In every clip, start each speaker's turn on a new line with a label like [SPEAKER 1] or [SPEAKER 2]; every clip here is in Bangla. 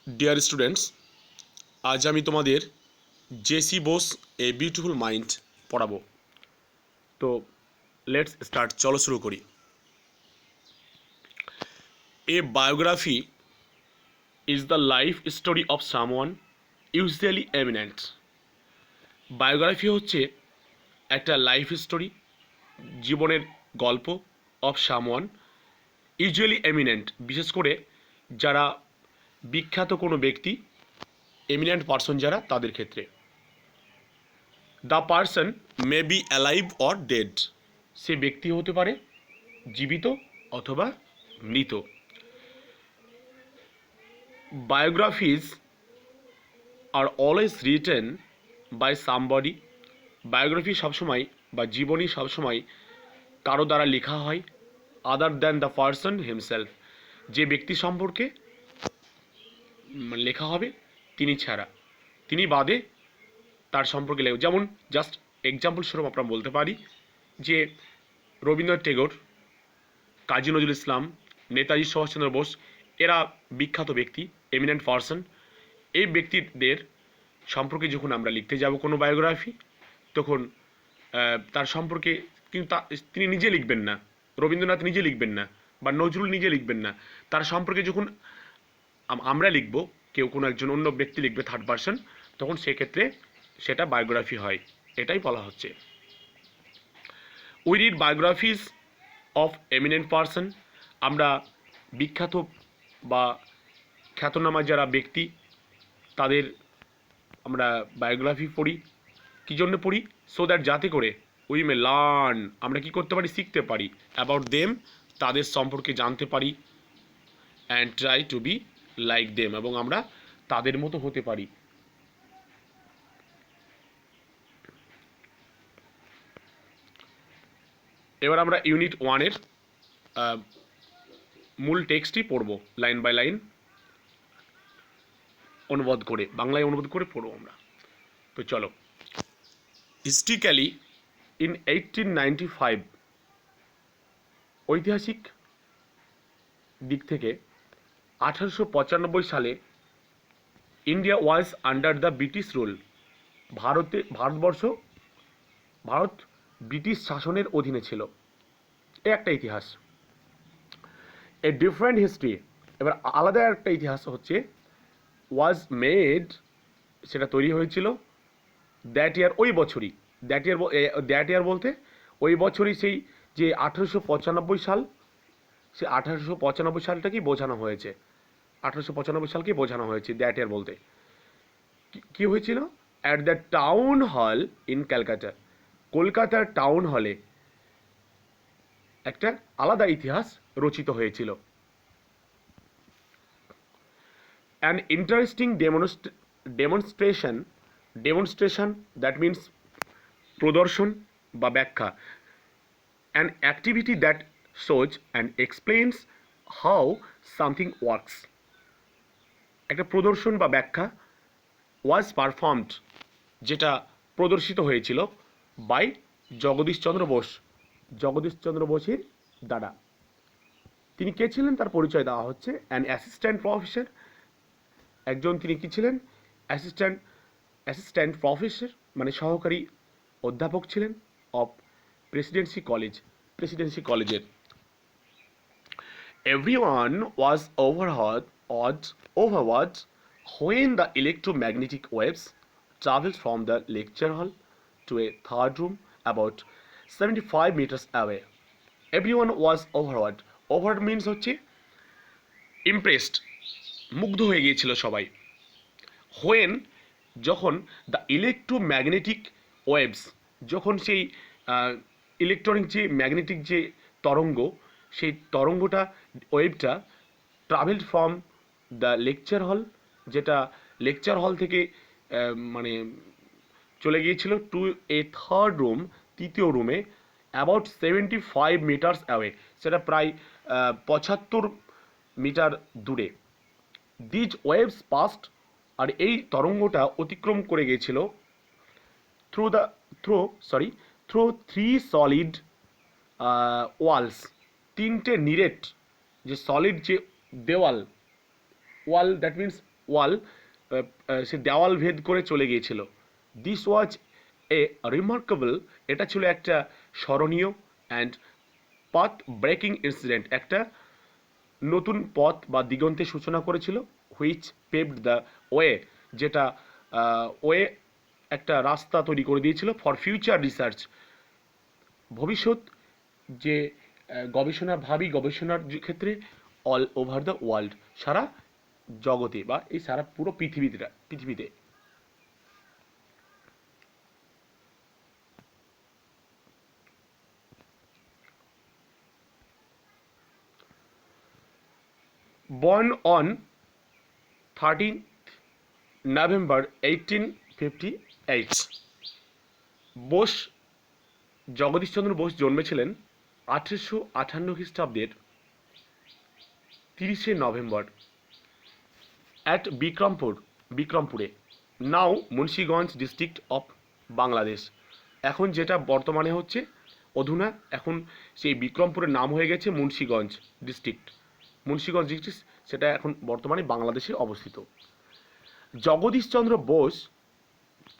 [SPEAKER 1] ডিয়ার স্টুডেন্টস, আজ আমি তোমাদের J C Bose a beautiful mind পড়াবো। তো লেটস স্টার্ট, চলো শুরু করি। A biography is the life story of someone usually eminent. Biography হচ্ছে একটা লাইফ স্টোরি, জীবনের গল্প অফ সামওয়ান ইউজুয়ালি এমিনেন্ট, বিশেষ করে যারা বিখ্যাত কোনো ব্যক্তি, এমিনেন্ট পার্সন যারা, তাদের ক্ষেত্রে। The person may be alive or dead, সে ব্যক্তি হতে পারে জীবিত অথবা মৃত। Biographies are always written by somebody, biography সবসময় বা জীবনী সবসময় কারো দ্বারা লেখা হয়, other than the person himself, যে ব্যক্তি সম্পর্কে লেখা হবে তিনি ছাড়া, তিনি বাদে তার সম্পর্কে লেখা। যেমন জাস্ট এক্সাম্পল স্বরূপ আমরা বলতে পারি যে রবীন্দ্রনাথ টেগোর, কাজী নজরুল ইসলাম, নেতাজি সুভাষচন্দ্র বোস, এরা বিখ্যাত ব্যক্তি, এমিনেন্ট পার্সন। এই ব্যক্তিদের সম্পর্কে যখন আমরা লিখতে যাব কোনো বায়োগ্রাফি, তখন তার সম্পর্কে কিন্তু তিনি নিজে লিখবেন না, রবীন্দ্রনাথ নিজে লিখবেন না, বা নজরুল নিজে লিখবেন না। তার সম্পর্কে যখন আমরা লিখব, কেউ কোনো একজন অন্য ব্যক্তি লিখবে, থার্ড পার্সন, তখন সেক্ষেত্রে সেটা বায়োগ্রাফি হয়। এটাই বলা হচ্ছে। We read biographies of eminent person, আমরা বিখ্যাত বা খ্যাতনামা যারা ব্যক্তি তাদের আমরা বায়োগ্রাফি পড়ি। কী জন্য পড়ি? সো দ্যাট, যাতে করে উই মে লার্ন, আমরা কি করতে পারি? শিখতে পারি অ্যাবাউট দেম, তাদের সম্পর্কে জানতে পারি, and try to be like them, এবং আমরা তাদের মতো হতে পারি। এবার আমরা ইউনিট 1-এর মূল টেক্সটই পড়ব, লাইন বাই লাইন অনুবাদ করে, বাংলায় অনুবাদ করে পড়ব আমরা। তো চলো। হিস্ট্রিক্যালি ইন 1895, ঐতিহাসিক দিক থেকে 1895 সালে India was under the British rule, Bharat British শাসনের অধীনে ছিল। এ একটা ইতিহাস। এ ডিফারেন্ট হিস্ট্রি, এবার আলাদা একটা ইতিহাস হচ্ছে, ওয়াজ মেড, সেটা তৈরি হয়েছিল দ্যাট ইয়ার, ওই বছরই, দ্যাট ইয়ার বলতে ওই বছরই, সেই যে 1895 সাল, সে 1895 সালটাকেই বোঝানো হয়েছে, 1895 সালকেই বোঝানো হয়েছে দ্যাট ইয়ার বলতে। কি হয়েছিল? At the town hall in Calcutta, কলকাতার টাউন হলে একটা আলাদা ইতিহাস রচিত হয়েছিল। An interesting demonstration, that means প্রদর্শন বা ব্যাখ্যা, an activity that shows and explains how something works, একটা প্রদর্শন বা ব্যাখ্যা, ওয়াজ পারফর্মড, যেটা প্রদর্শিত হয়েছিল, বাই জগদীশচন্দ্র বোসের দ্বারা। তিনি কে ছিলেন তার পরিচয় দেওয়া হচ্ছে, অ্যান অ্যাসিস্ট্যান্ট প্রফেসর, একজন, তিনি কি ছিলেন? অ্যাসিস্ট্যান্ট প্রফেসর মানে সহকারী অধ্যাপক ছিলেন, অফ প্রেসিডেন্সি কলেজের। Everyone was overawed when the electromagnetic waves traveled from the lecture hall to a third room about 75 meters away. Everyone was overawed. Overawed means হচ্ছে impressed, মুগ্ধ হয়ে গিয়েছিল সবাই। when, যখন দ্য ইলেকট্রোম্যাগনেটিক ওয়েভস, যখন সেই ইলেকট্রনিক যে ম্যাগনেটিক যে তরঙ্গ, সেই তরঙ্গটা, ওয়েভটা ট্রাভেলড ফ্রম দ্য লেকচার হল, যেটা লেকচার হল থেকে মানে চলে গিয়েছিল টু এ থার্ড রুম, তৃতীয় রুমে, অ্যাবাউট 75 মিটার্স অ্যাওয়ে, সেটা প্রায় 75 মিটার দূরে। দিজ ওয়েভস পাস্ট, আর এই তরঙ্গটা অতিক্রম করে গিয়েছিল থ্রু থ্রি সলিড ওয়ালস, তিনটে নিরেট, যে সলিড যে দেওয়াল, ওয়াল দ্যাট মিনস ওয়াল, সে দেওয়াল ভেদ করে চলে গিয়েছিল। দিস ওয়াজ এ রিমার্কেবল, এটা ছিল একটা স্মরণীয় অ্যান্ড পাথ ব্রেকিং ইনসিডেন্ট, একটা নতুন পথ বা দিগন্তের সূচনা করেছিল। হুইচ পেভড দ্য ওয়ে, যেটা ওয়ে একটা রাস্তা তৈরি করে দিয়েছিল ফর ফিউচার রিসার্চ, ভবিষ্যৎ যে গবেষণার গবেষণার ক্ষেত্রে অল ওভার দ্য ওয়ার্ল্ড, সারা জগতে বা এই সারা পুরো পৃথিবীতে। Born on 13th November 1858, Bose Jagadish Chandra Bose জন্মেছিলেন 1858 খ্রিস্টাব্দের 30শে নভেম্বর অ্যাট বিক্রমপুরে, now Munshiganj district of Bangladesh. এখন যেটা বর্তমানে হচ্ছে অধুনা, এখন সেই বিক্রমপুরের নাম হয়ে গেছে মুন্সিগঞ্জ ডিস্ট্রিক্ট। সেটা এখন বর্তমানে বাংলাদেশে অবস্থিত। Jagadish Chandra Bose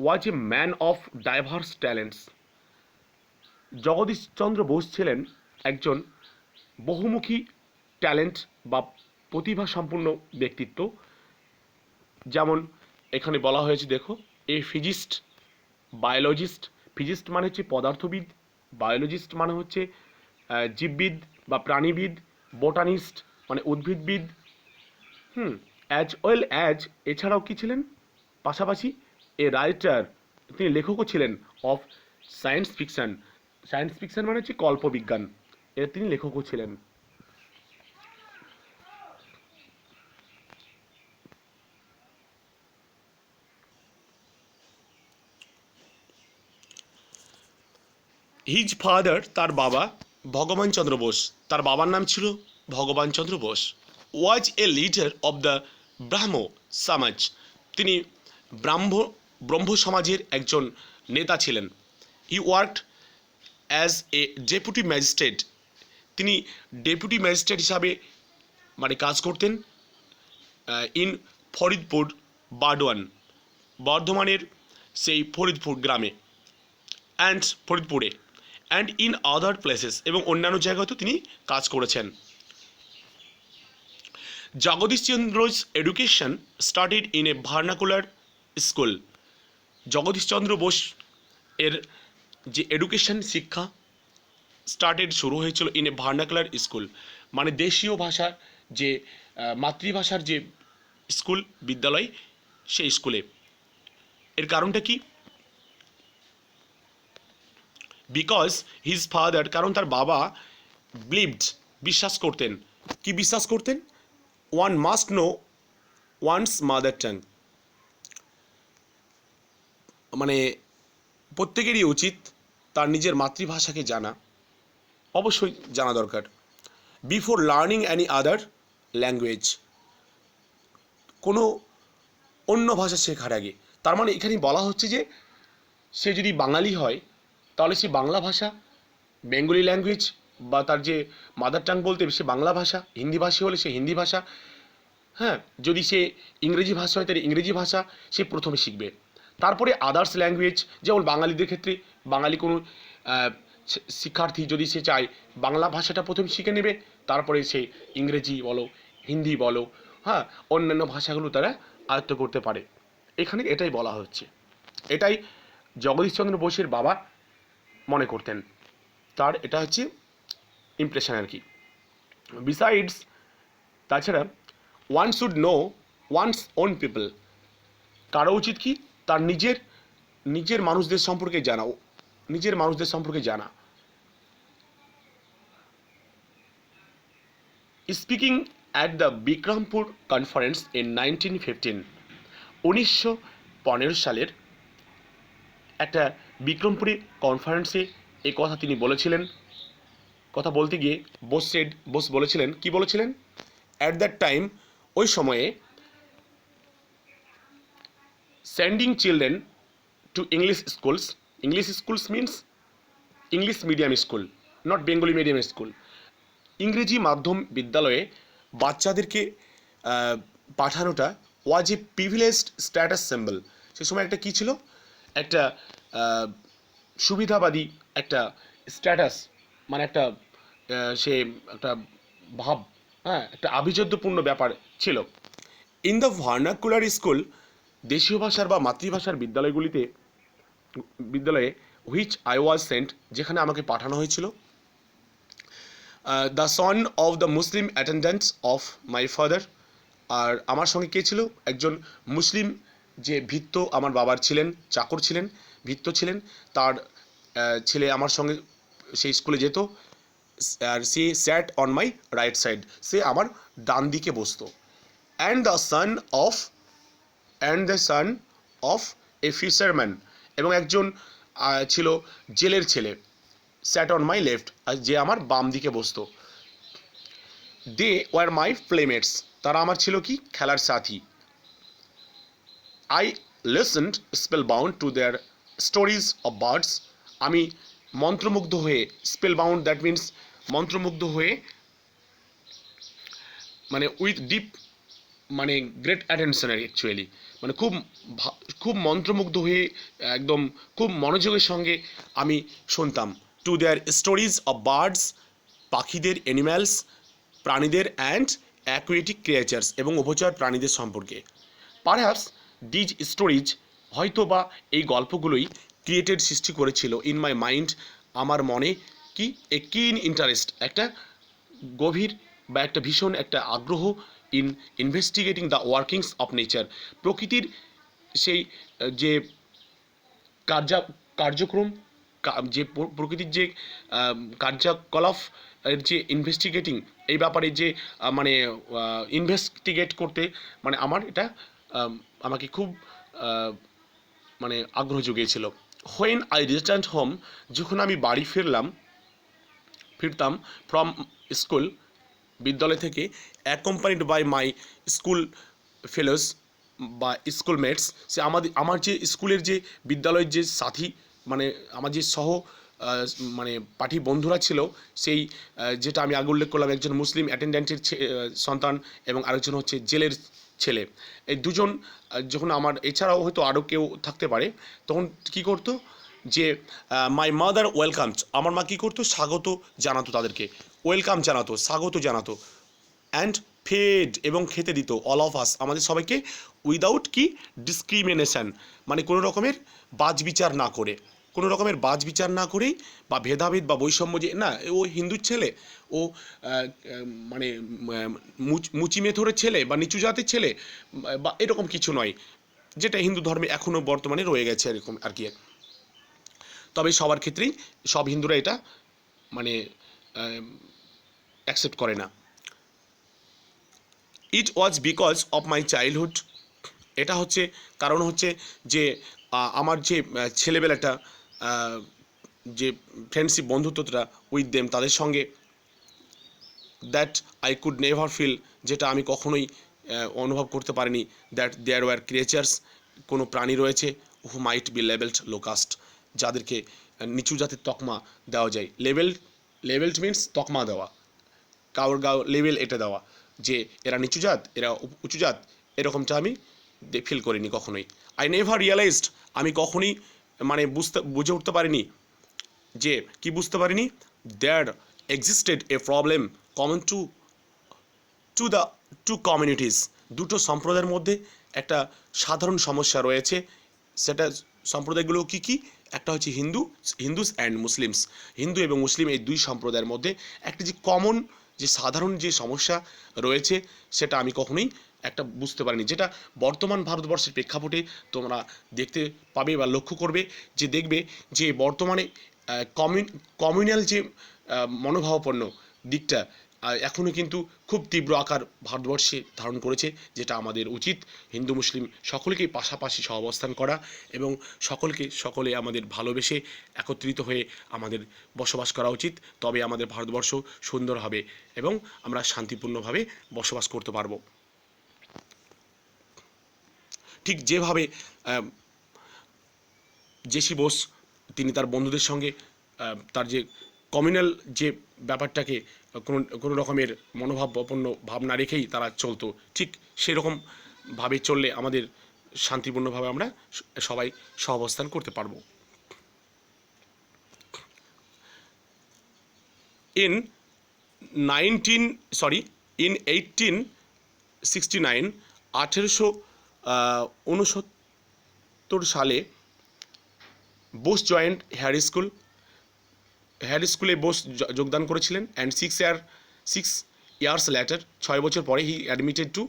[SPEAKER 1] was a man of diverse talents. Jagadish Chandra Bose ছিলেন একজন বহুমুখী ট্যালেন্ট বা প্রতিভা সম্পন্ন ব্যক্তিত্ব। যেমন এখানে বলা হয়েছে, দেখো, এ ফিজিস্ট, বায়োলজিস্ট, ফিজিস্ট মানে হচ্ছে পদার্থবিদ, বায়োলজিস্ট মানে হচ্ছে জীববিদ বা প্রাণীবিদ, বোটানিস্ট মানে উদ্ভিদবিদ, অ্যাজ ওয়েল অ্যাজ, এছাড়াও কি ছিলেন, পাশাপাশি এ রাইটার, তিনি লেখকও ছিলেন of science fiction. Science fiction মানে হচ্ছে কল্পবিজ্ঞান, এর তিনি লেখকও ছিলেন। হিজ ফাদার, তার বাবা ভগবান চন্দ্র বোস, তার বাবার নাম ছিল ভগবান Chandra Bose. Was a leader of the ব্রাহ্ম সমাজ, তিনি ব্রহ্ম সমাজের একজন নেতা ছিলেন। হি worked as a deputy magistrate, তিনি ডেপুটি ম্যাজিস্ট্রেট হিসাবে মানে কাজ করতেন ইন ফরিদপুর বারডোয়ান, বর্ধমানের সেই ফরিদপুর গ্রামে, ফরিদপুরে অ্যান্ড ইন আদার প্লেসেস, এবং অন্যান্য জায়গাতেও তিনি কাজ করেছেন। Jagadish Chandra's education started in a vernacular school. Jagadish Chandra Bose এর যে এডুকেশন, শিক্ষা স্টার্টেড, শুরু হয়েছিল ইন এ ভার্নাকুলার স্কুল, মানে দেশীয় ভাষার যে মাতৃভাষার যে স্কুল, বিদ্যালয়, সেই স্কুলে। এর কারণটা কি? বিকজ হিজ ফাদার, কারণ তার বাবা বিলিভড, বিশ্বাস করতেন। কি বিশ্বাস করতেন? One must know one's mother tongue, মানে প্রত্যেকেরই উচিত তার নিজের মাতৃভাষাকে জানা, অবশ্যই জানা দরকার। Before learning any other language, কোনো অন্য ভাষা শেখার আগে। তার মানে এখানে বলা হচ্ছে যে সে যদি বাঙালি হয় তাহলে সে বাংলা ভাষা, বেঙ্গলি ল্যাঙ্গুয়েজ বা তার যে মাদার টাং বলতে সে বাংলা ভাষা, হিন্দিভাষী হলে সে হিন্দি ভাষা, যদি সে ইংরেজি ভাষা হয় তাহলে ইংরেজি ভাষা সে প্রথমে শিখবে। তারপরে আদার্স ল্যাঙ্গুয়েজ, যেমন বাঙালিদের ক্ষেত্রে বাঙালি কোনো শিক্ষার্থী যদি সে চায় বাংলা ভাষাটা প্রথমে শিখে নেবে, তারপরে সে ইংরেজি বলো, হিন্দি বলো, অন্যান্য ভাষাগুলো তারা আয়ত্ত করতে পারে। এখানে এটাই বলা হচ্ছে, এটাই জগদীশচন্দ্র বোসের বাবা মনে করতেন, তার এটা হচ্ছে ইমপ্রেশন আর কি। বিসাইডস, তাছাড়া one should know one's own people, কারো উচিত কি তার নিজের মানুষদের সম্পর্কে জানা, নিজের মানুষদের সম্পর্কে জানা। Speaking at the Bikrampur conference in 1915, 1915 সালের একটা বিক্রমপুরে কনফারেন্সে এই কথা তিনি বলেছিলেন। কথা বলতে গিয়ে বোস বলেছিলেন, কি বলেছিলেন? অ্যাট দ্যাট টাইম, ওই সময়ে, sending children to English schools means English medium school, not Bengali medium school. ইংরেজি মাধ্যম বিদ্যালয়ে বাচ্চাদেরকে পাঠানোটা ওয়াজ এ প্রিভিলেজড স্ট্যাটাস সিম্বল। সে সময় একটা কী ছিল, একটা সুবিধাবাদী একটা স্ট্যাটাস, মানে একটা সে একটা ভাব, হ্যাঁ, একটা আভিজাত্যপূর্ণ ব্যাপার ছিল। ইন দ্য ভার্নাকুলার স্কুল, দেশীয় ভাষার বা মাতৃভাষার বিদ্যালয়ে হুইচ আই ওয়াজ সেন্ট, যেখানে আমাকে পাঠানো হয়েছিল, the son of the Muslim attendants of my father. আর আমার সঙ্গে কে ছিল, একজন মুসলিম যে ভৃত্য আমার বাবার ছিলেন, চাকর ছিলেন, ভৃত্য ছিলেন, তার ছেলে আমার সঙ্গে সেই স্কুলে যেত। আর সে sat on my right side, সে আমার ডান দিকে বসতো। And the son of a fisherman, এবং একজন ছিল জেলের ছেলে, স্যাট অন মাই লেফট, আর যে আমার বাম দিকে বসতো। দে ওয়ার মাই প্লেমেটস, তারা আমার ছিল কি, খেলার সাথী। I listened spell bound to their stories of birds, আমি মন্ত্রমুগ্ধ হয়ে, স্পেল বাউন্ড দ্যাট মিনস মন্ত্রমুগ্ধ হয়ে, মানে উইথ ডিপ, মানে গ্রেট অ্যাটেনশন অ্যাকচুয়ালি, মানে খুব মন্ত্রমুগ্ধ হয়ে, একদম খুব মনোযোগের সঙ্গে আমি শুনতাম। To their stories of birds, পাখিদের, অ্যানিম্যালস, প্রাণীদের, অ্যান্ড অ্যাকুয়েটিক ক্রিয়েচার্স, এবং উভচর প্রাণীদের সম্পর্কে। পারহ্যাপস ডিজ স্টোরিজ, হয়তো বা এই গল্পগুলোই ক্রিয়েটেড, সৃষ্টি করেছিল, ইন মাই মাইন্ড, আমার মনে, কি, এ কিন ইন্টারেস্ট, একটা গভীর বা একটা ভীষণ একটা আগ্রহ, in investigating the workings of nature, প্রকৃতির সেই যে কার্যক্রম, যে প্রকৃতির যে কার্যকলাপ এর যে ইনভেস্টিগেটিং, এই ব্যাপারে যে মানে ইনভেস্টিগেট করতে, মানে আমার এটা আমাকে খুব মানে আগ্রহ জুগিয়েছিল। হোয়েন আই রিটার্ন হোম, যখন আমি বাড়ি ফিরতাম ফ্রম স্কুল, বিদ্যালয় থেকে, accompanied by my school fellows বা স্কুলমেটস, সে আমার যে স্কুলের যে বিদ্যালয়ের যে সাথী, মানে আমার যে মানে পাঠী বন্ধুরা ছিল, সেই যেটা আমি আগে উল্লেখ করলাম, একজন মুসলিম অ্যাটেন্ডেন্টের সন্তান এবং আরেকজন হচ্ছে জেলের ছেলে, এই দুজন যখন আমার, এছাড়াও হয়তো আরও কেউ থাকতে পারে, তখন কী করতো, যে মাই মাদার ওয়েলকামস, আমার মা কী করতো, স্বাগত জানাতো তাদেরকে, ওয়েলকাম জানাতো, স্বাগত জানাতো। অ্যান্ড ফেড, এবং খেতে দিত, অল অফ আস, আমাদের সবাইকে, উইদাউট কি, ডিসক্রিমিনেশন, মানে কোনো রকমের বাছবিচার না করে, কোনো রকমের বাছবিচার না করেই, বা ভেদাভেদ বা বৈষম্য, যে না ও হিন্দুর ছেলে, ও মানে মুচি মেথরের ছেলে বা নিচু জাতির ছেলে, বা এরকম কিছু নয়, যেটা হিন্দু ধর্মে এখনও বর্তমানে রয়ে গেছে এরকম আর কি। তবে সবার ক্ষেত্রেই সব হিন্দুরা এটা মানে অ্যাকসেপ্ট করে না। It was because of my childhood, এটা হচ্ছে কারণ হচ্ছে যে আমার যে ছেলেবেলাটা, যে ফ্রেন্ডশিপ, বন্ধুত্বটা উইথ দেম, তাদের সঙ্গে, that I could never feel, যেটা আমি কখনোই অনুভব করতে পারিনি, দ্যাট দেয়ার ওয়ার ক্রিয়েচার্স, কোনো প্রাণী রয়েছে, who might be labelled low caste, যাদেরকে নিচু জাতের তকমা দেওয়া যায়। লেভেলড মিনস তকমা দেওয়া, কাউর লেভেল এটা দেওয়া, যে এরা নিচু জাত, এরা উঁচু জাত, এরকমটা আমি ফিল করিনি কখনোই। আই নেভার রিয়ালাইজড, আমি কখনই মানে বুঝে উঠতে পারিনি, যে কি বুঝতে পারিনি, there existed a problem common to the two communities, দুটো সম্প্রদায়ের মধ্যে একটা সাধারণ সমস্যা রয়েছে। সেটা সম্প্রদায়গুলো কী কী, একটা হচ্ছে হিন্দুস অ্যান্ড মুসলিমস, হিন্দু এবং মুসলিম, এই দুই সম্প্রদায়ের মধ্যে একটা যে কমন, যে সাধারণ যে সমস্যা রয়েছে, সেটা আমি কখনোই একটা বুঝতে পারিনি, যেটা বর্তমান ভারতবর্ষের প্রেক্ষাপটে তোমরা দেখতে পাবে বা লক্ষ্য করবে, যে দেখবে যে বর্তমানে কমিউনাল যে মনোভাবাপন্ন দিকটা এখনও কিন্তু খুব তীব্র আকার ভারতবর্ষে ধারণ করেছে, যেটা আমাদের উচিত হিন্দু মুসলিম সকলকেই পাশাপাশি সহাবস্থান করা, এবং সকলে আমাদের ভালোবেসে একত্রিত হয়ে আমাদের বসবাস করা উচিত। তবে আমাদের ভারতবর্ষ সুন্দর হবে এবং আমরা শান্তিপূর্ণভাবে বসবাস করতে পারব। ঠিক যেভাবে জেসি বোস, তিনি তার বন্ধুদের সঙ্গে তার যে কমিউনাল যে ব্যাপারটাকে কোনো রকমের মনোভাবাপন্ন ভাবনা রেখেই তারা চলতো, ঠিক সেরকম ভাবে চললে আমাদের শান্তিপূর্ণভাবে আমরা সবাই সহাবস্থান করতে পারবো। ইন 1869 1869 সালে বোস জয়েন্ট হ্যারি স্কুলে বোস যোগদান করেছিলেন, অ্যান্ড 6 ইয়ার্স ল্যাটার, 6 বছর পরে he admitted to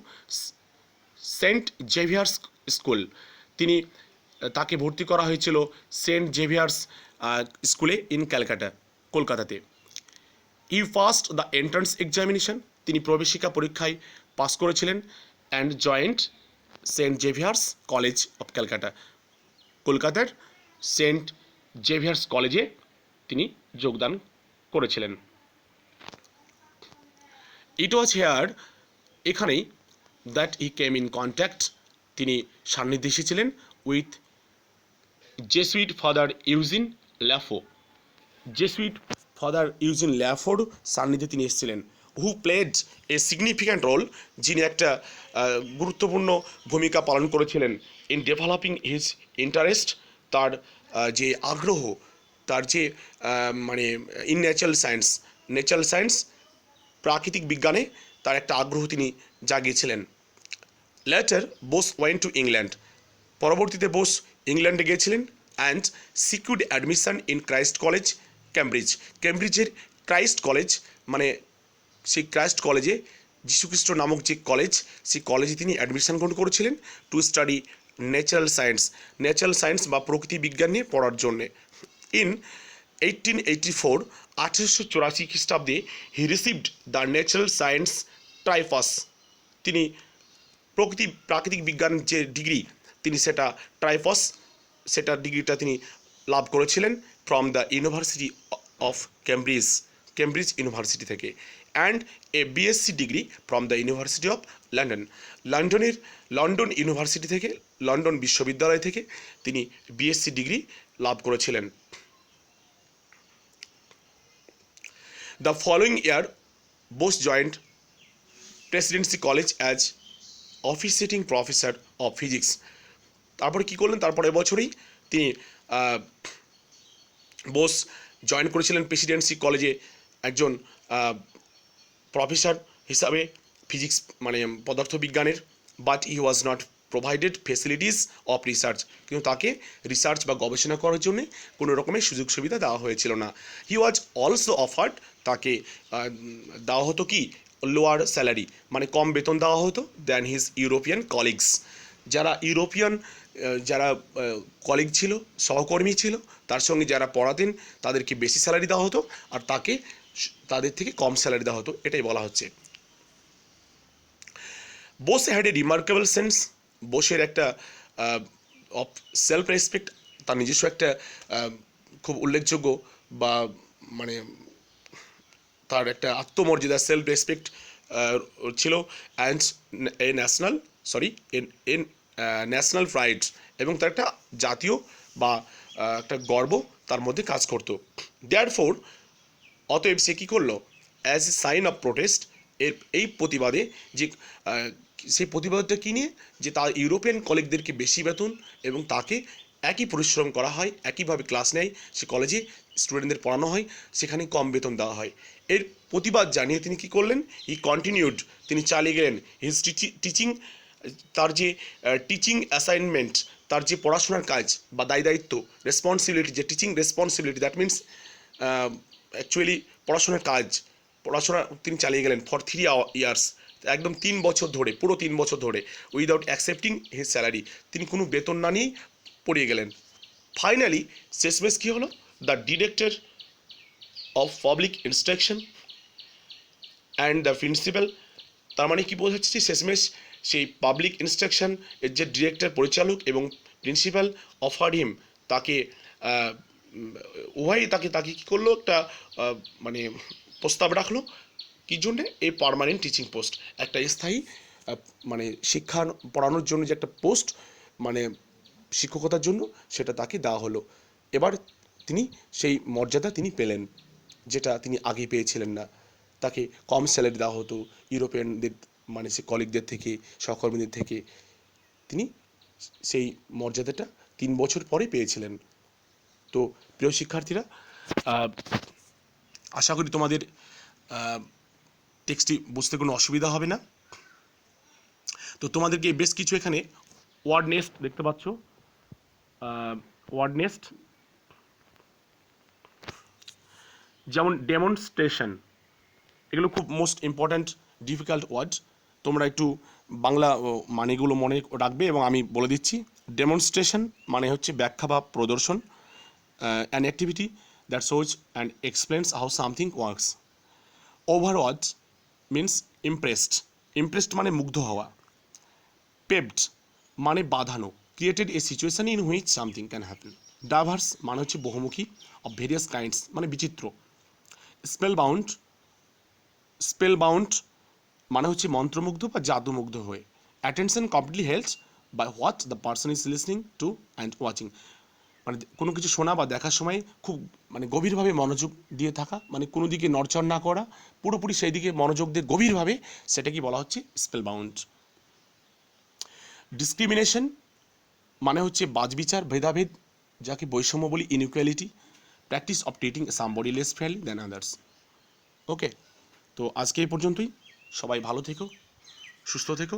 [SPEAKER 1] Saint Xavier's school. তিনি তাকে ভর্তি করা হয়েছিল সেন্ট জেভিয়ার্স স্কুলে ইন ক্যালকাটা, কলকাতাতে। He passed the entrance examination, তিনি প্রবেশিকা পরীক্ষায় পাস করেছিলেন, and joined Saint Xavier's college of Calcutta, কলকাতার সেন্ট জেভিয়ার্স কলেজে তিনি যোগদান করেছিলেন। ইট ওয়াজ হেয়ার, এখানেই, that he came in contact, তিনি সান্নিধ্যে এসেছিলেন with Jesuit father Eugene Lafont, Jesuit father Eugene ল্যাফোর সান্নিধ্যে তিনি এসেছিলেন। হু প্লেড এ সিগনিফিক্যান্ট রোল, যিনি একটা গুরুত্বপূর্ণ ভূমিকা পালন করেছিলেন ইন ডেভেলপিং হিজ ইন্টারেস্ট, তার যে আগ্রহ, তার যে মানে ইন ন্যাচারাল সায়েন্স, প্রাকৃতিক বিজ্ঞানে তার একটা আগ্রহ তিনি জাগিয়েছিলেন। Later Bose went to England, পরবর্তীতে বোস ইংল্যান্ডে গিয়েছিলেন, and secured admission in Christ college, কেমব্রিজের ক্রাইস্ট কলেজ, মানে সেই ক্রাইস্ট কলেজে, যীশুখ্রিস্ট নামক যে কলেজ, সেই কলেজে তিনি অ্যাডমিশন গ্রহণ করেছিলেন টু স্টাডি ন্যাচারাল সায়েন্স বা প্রকৃতি বিজ্ঞান নিয়ে পড়ার জন্যে। ইন 1884 খ্রিস্টাব্দে he received the natural science tripos, তিনি প্রাকৃতিক বিজ্ঞান যে ডিগ্রি, তিনি সেটা ট্রাইফাস, সেটা ডিগ্রিটা তিনি লাভ করেছিলেন from the university of Cambridge university থেকে, and a BSc degree from the university of London university থেকে, লন্ডন বিশ্ববিদ্যালয় থেকে তিনি বিএসসি ডিগ্রি লাভ করেছিলেন। The following year Bose joined Presidency college as officiating professor of physics. তারপরে কী করলেন, তারপরে বছরই তিনি বোস জয়েন করেছিলেন প্রেসিডেন্সি কলেজে একজন প্রফেসর হিসাবে, ফিজিক্স মানে পদার্থবিজ্ঞানের। But he was not provided facilities of research, কিন্তু তাকে রিসার্চ বা গবেষণা করার জন্য কোনো রকমের সুযোগ সুবিধা দেওয়া হয়েছিল না। হি ওয়াজ অলসো অফার্ড, তাকে দেওয়া হতো কি লোয়ার স্যালারি, মানে কম বেতন দেওয়া হতো দ্যান হিজ ইউরোপিয়ান কলিগস, যারা ইউরোপিয়ান যারা কলিগ ছিল, সহকর্মী ছিল, তার সঙ্গে যারা পড়াতেন তাদেরকে বেশি স্যালারি দেওয়া হতো, আর তাকে তাদের থেকে কম স্যালারি দেওয়া হতো, এটাই বলা হচ্ছে। Bose had a remarkable sense, বোসের একটা অফ সেলফ রেসপেক্ট, তার নিজস্ব একটা খুব উল্লেখযোগ্য বা মানে তার একটা আত্মমর্যাদা, সেলফ রেসপেক্ট ছিল, অ্যান্ড এ ন্যাশনাল প্রাইড, এবং তার একটা জাতীয় বা একটা গর্ব তার মধ্যে কাজ করতো। দেয়ারফোর, অতএব সে কী করলো, as a sign of protest, এই প্রতিবাদে, যে সেই প্রতিবাদটা কী নিয়ে, যে তার ইউরোপিয়ান কলিগদেরকে বেশি বেতন এবং তাকে একই পরিশ্রম করা হয়, একইভাবে ক্লাস নেয়, সে কলেজে স্টুডেন্টদের পড়ানো হয়, সেখানে কম বেতন দেওয়া হয়, এর প্রতিবাদ জানিয়ে তিনি কী করলেন, হি কন্টিনিউড, তিনি চালিয়ে গেলেন হিজ টিচিং, তার যে টিচিং অ্যাসাইনমেন্ট, তার যে পড়াশোনার কাজ বা দায়িত্ব, রেসপন্সিবিলিটি, যে teaching responsibility, that means actually পড়াশোনা তিনি চালিয়ে গেলেন ফর 3 ইয়ার্স, একদম 3 বছর ধরে, পুরো 3 বছর ধরে, উইদাউট অ্যাকসেপ্টিং হিজ স্যালারি, তিনি কোনো বেতন না নিয়েই পড়িয়ে গেলেন। ফাইনালি শেষমেশ কী হলো, the director of public instruction and the principal, তার মানে কি বোঝাচ্ছে, যে শেষমেশ সেই পাবলিক ইনস্ট্রাকশন এর যে ডিরেক্টর, পরিচালক এবং প্রিন্সিপাল, অফার্ড হিম, তাকে উভয়ই তাকে কী করলো, একটা মানে প্রস্তাব রাখলো, কী জন্যে, এই পার্মানেন্ট টিচিং পোস্ট, একটা স্থায়ী মানে শিক্ষা পড়ানোর জন্য যে একটা পোস্ট, মানে শিক্ষকতার জন্য, সেটা তাকে দেওয়া হলো। এবার তিনি সেই মর্যাদা তিনি পেলেন, যেটা তিনি আগে পেয়েছিলেন না, তাকে কম স্যালারি দেওয়া হতো, ইউরোপিয়ানদের
[SPEAKER 2] মানে সে কলিগদের থেকে, সহকর্মীদের থেকে তিনি সেই মর্যাদাটা 3 বছর পরে পেয়েছিলেন। তো প্রিয় শিক্ষার্থীরা, আশা করি তোমাদের টেক্সটটি বুঝতে কোনো অসুবিধা হবে না। তো তোমাদেরকে বেশ কিছু এখানে ওয়ার্ড নেস্ট দেখতে পাচ্ছ, ওয়ার্ড নেস্ট যেমন ডেমনস্ট্রেশন, এগুলো খুব মোস্ট ইম্পর্ট্যান্ট ডিফিকাল্ট ওয়ার্ড। তোমরা একটু বাংলা মানেগুলো মনে রাখবে এবং আমি বলে দিচ্ছি। ডেমনস্ট্রেশন মানে হচ্ছে ব্যাখ্যা বা প্রদর্শন, an activity that shows and explains how something works. Overwatch means impressed, impressed মানে মুগ্ধ হওয়া। পেভড মানে বাঁধানো, created a situation in which something can happen. Diverse মানে হচ্ছে বহুমুখী, অফ ভেরিয়াস কাইন্ডস মানে বিচিত্র। স্পেলবাউন্ড, স্পেলবাউন্ড মানে হচ্ছে মন্ত্রমুগ্ধ বা জাদুমুগ্ধ হয়ে। Attention completely held by what the person is listening to and watching, মানে কোনো কিছু শোনা বা দেখার সময় খুব মানে গভীরভাবে মনোযোগ দিয়ে থাকা, মানে কোনো দিকে নড়চড় না করা, পুরোপুরি সেই দিকে মনোযোগ দিয়ে গভীরভাবে, সেটাকে বলা হচ্ছে স্পেলবাউন্ড। ডিসক্রিমিনেশন মানে হচ্ছে বাছবিচার, ভেদাভেদ, যাকে বৈষম্য বলি, inequality, practice of treating somebody less fairly than others. Okay, তো আজকে এই পর্যন্তই। সবাই ভালো থেকো, সুস্থ থেকো।